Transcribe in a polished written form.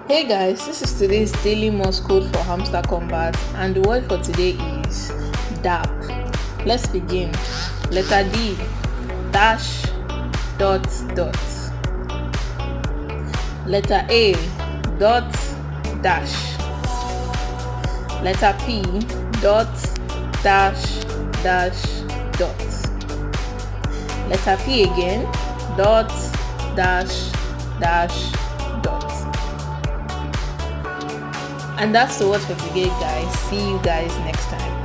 Hey guys, this is today's daily Morse code for hamster combat, and the word for today is dap. Let's begin. Letter D, dash, dot, dot. Letter A, dot, dash. Letter P, dot, dash, dash, dot. Letter P again, dot, dash, dash, dot. And that's the word for today, guys. See you guys next time.